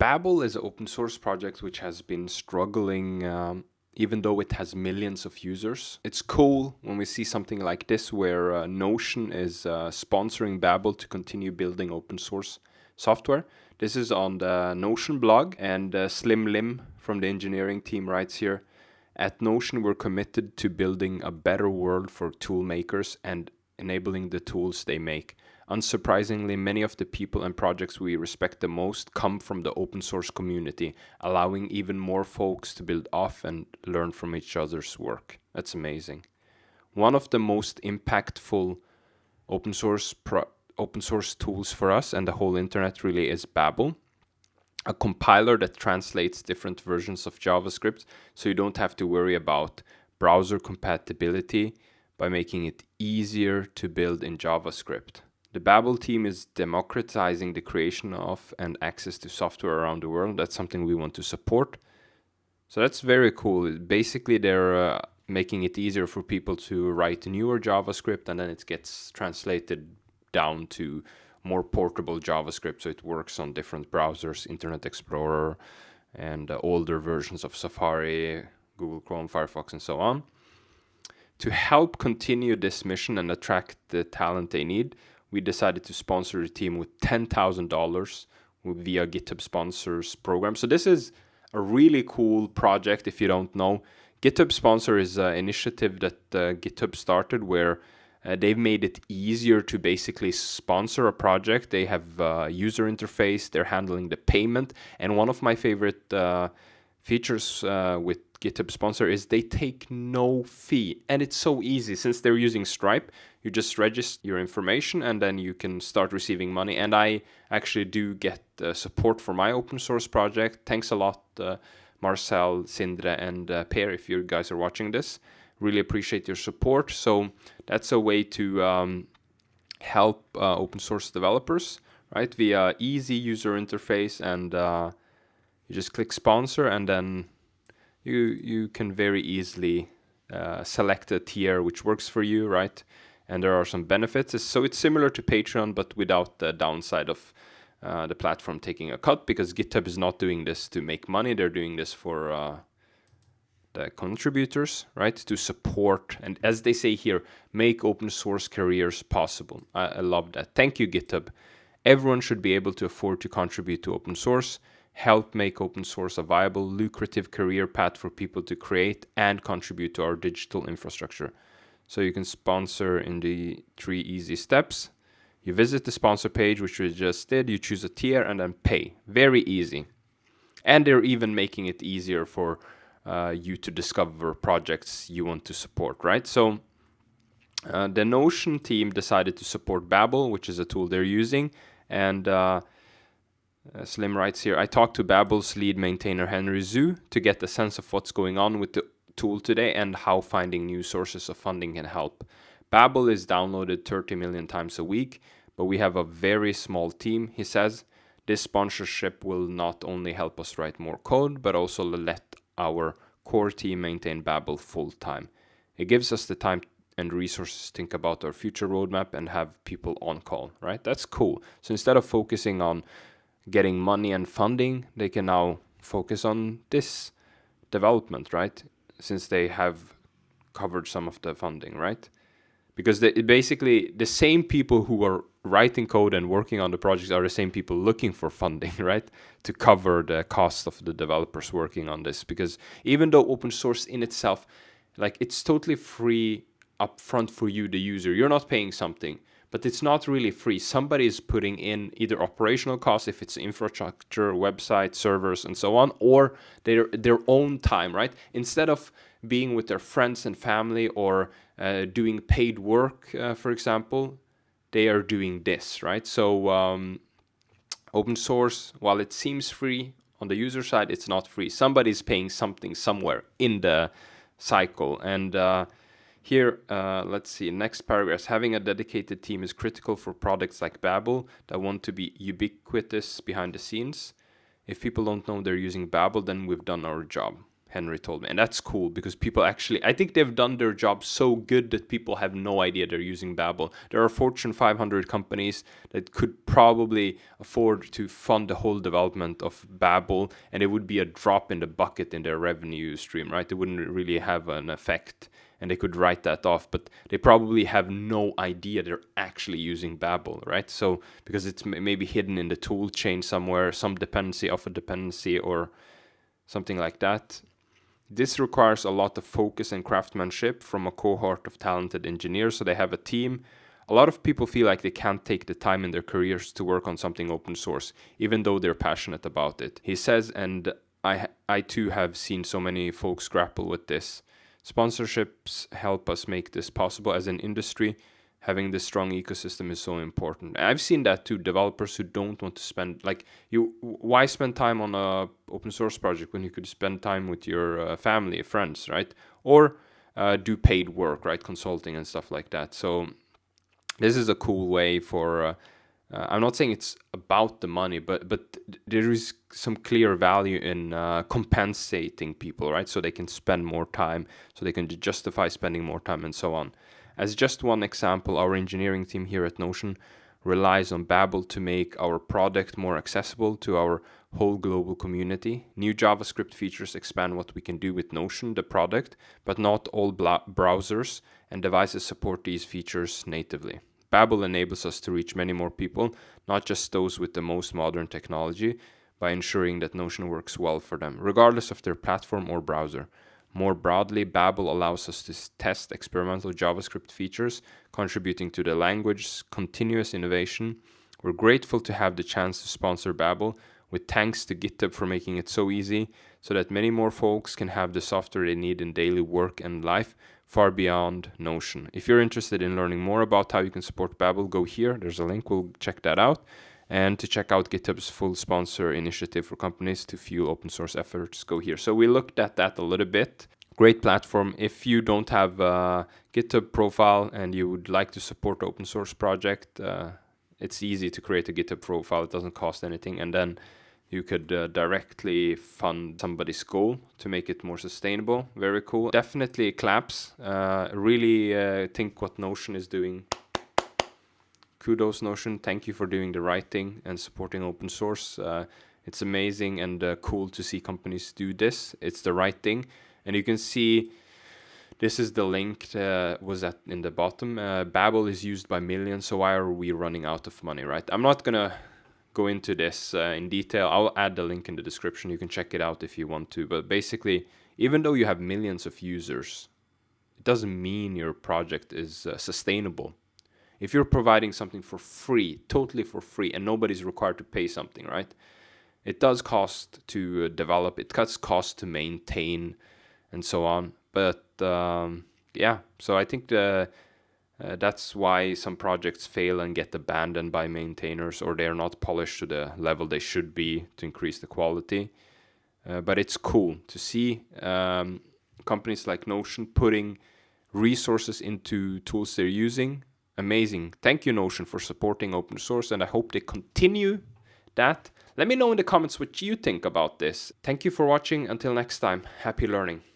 Babel is an open source project which has been struggling, even though it has millions of users. It's cool when we see something like this where Notion is sponsoring Babel to continue building open source software. This is on the Notion blog, and Slim Lim from the engineering team writes here, "At Notion, we're committed to building a better world for tool makers and enabling the tools they make. Unsurprisingly, many of the people and projects we respect the most come from the open source community, allowing even more folks to build off and learn from each other's work." That's amazing. One of the most impactful open source tools for us and the whole internet really is Babel, a compiler that translates different versions of JavaScript, so you don't have to worry about browser compatibility by making it easier to build in JavaScript. The Babel team is democratizing the creation of and access to software around the world. That's something we want to support. So that's very cool. Basically, they're making it easier for people to write newer JavaScript, and then it gets translated down to more portable JavaScript, so it works on different browsers, Internet Explorer, and older versions of Safari, Google Chrome, Firefox, and so on. To help continue this mission and attract the talent they need, we decided to sponsor the team with $10,000 via GitHub Sponsors program. So this is a really cool project if you don't know. GitHub Sponsor is an initiative that GitHub started where they've made it easier to basically sponsor a project. They have a user interface, they're handling the payment, and one of my favorite features with GitHub Sponsor is they take no fee, and it's so easy. Since they're using Stripe, you just register your information and then you can start receiving money. And I actually do get support for my open source project. Thanks a lot, Marcel, Sindre, and Per, if you guys are watching this. Really appreciate your support. So that's a way to help open source developers, right? Via easy user interface, and you just click sponsor, and then you can very easily select a tier which works for you, right? And there are some benefits. So it's similar to Patreon, but without the downside of the platform taking a cut, because GitHub is not doing this to make money. They're doing this for the contributors, right? To support, and as they say here, make open source careers possible. I love that. Thank you, GitHub. Everyone should be able to afford to contribute to open source. Help make open source a viable, lucrative career path for people to create and contribute to our digital infrastructure. So you can sponsor in the 3 easy steps. You visit the sponsor page, which we just did. You choose a tier and then pay. Very easy. And they're even making it easier for you to discover projects you want to support, right? So the Notion team decided to support Babel, which is a tool they're using. And Slim writes here, "I talked to Babel's lead maintainer Henry Zhu to get a sense of what's going on with the tool today and how finding new sources of funding can help. Babel is downloaded 30 million times a week, but we have a very small team," he says. "This sponsorship will not only help us write more code, but also let our core team maintain Babel full time. It gives us the time and resources to think about our future roadmap and have people on call," right? That's cool. So instead of focusing on getting money and funding, they can now focus on this development, right? Since they have covered some of the funding, right? Because basically the same people who are writing code and working on the projects are the same people looking for funding, right? To cover the cost of the developers working on this. Because even though open source in itself, like, it's totally free upfront for you, the user, you're not paying something, but it's not really free. Somebody is putting in either operational costs, if it's infrastructure, website, servers, and so on, or their own time, right? Instead of being with their friends and family or doing paid work, for example, they are doing this, right? So open source, while it seems free on the user side, it's not free. Somebody's paying something somewhere in the cycle. And here, let's see, next paragraph. "Having a dedicated team is critical for products like Babel that want to be ubiquitous behind the scenes. If people don't know they're using Babel, then we've done our job." Henry told me. And that's cool because people actually, I think they've done their job so good that people have no idea they're using Babel. There are Fortune 500 companies that could probably afford to fund the whole development of Babel, and it would be a drop in the bucket in their revenue stream, right? It wouldn't really have an effect, and they could write that off, but they probably have no idea they're actually using Babel, right? So because it's maybe hidden in the tool chain somewhere, some dependency of a dependency or something like that. This requires a lot of focus and craftsmanship from a cohort of talented engineers, so they have a team. A lot of people feel like they can't take the time in their careers to work on something open source, even though they're passionate about it. He says, and I too have seen so many folks grapple with this. Sponsorships help us make this possible. As an industry, having this strong ecosystem is so important. I've seen that too. Developers who don't want to spend, like, why spend time on a open source project when you could spend time with your family, friends, right? Or do paid work, right? Consulting and stuff like that. So this is a cool way for. I'm not saying it's about the money, but there is some clear value in compensating people, right? So they can spend more time, so they can justify spending more time, and so on. As just one example, our engineering team here at Notion relies on Babel to make our product more accessible to our whole global community. New JavaScript features expand what we can do with Notion, the product, but not all browsers and devices support these features natively. Babel enables us to reach many more people, not just those with the most modern technology, by ensuring that Notion works well for them, regardless of their platform or browser. More broadly, Babel allows us to test experimental JavaScript features, contributing to the language's continuous innovation. We're grateful to have the chance to sponsor Babel, with thanks to GitHub for making it so easy, so that many more folks can have the software they need in daily work and life, far beyond Notion. If you're interested in learning more about how you can support Babel, go here. There's a link. We'll check that out. And to check out GitHub's full sponsor initiative for companies to fuel open source efforts, go here. So we looked at that a little bit. Great platform. If you don't have a GitHub profile and you would like to support the open source project, it's easy to create a GitHub profile. It doesn't cost anything. And then you could directly fund somebody's goal to make it more sustainable. Very cool. Definitely claps. Really think what Notion is doing. Kudos, Notion. Thank you for doing the right thing and supporting open source. It's amazing and cool to see companies do this. It's the right thing. And you can see, this is the link was at in the bottom. Babel is used by millions, so why are we running out of money, right? I'm not going to go into this in detail. I'll add the link in the description. You can check it out if you want to. But basically, even though you have millions of users, it doesn't mean your project is sustainable. If you're providing something for free, totally for free, and nobody's required to pay something, right? It does cost to develop, it cuts cost to maintain, and so on. But yeah, so I think that's why some projects fail and get abandoned by maintainers, or they're not polished to the level they should be to increase the quality. But it's cool to see companies like Notion putting resources into tools they're using. Amazing. Thank you, Notion, for supporting open source, and I hope they continue that. Let me know in the comments what you think about this. Thank you for watching. Until next time, happy learning.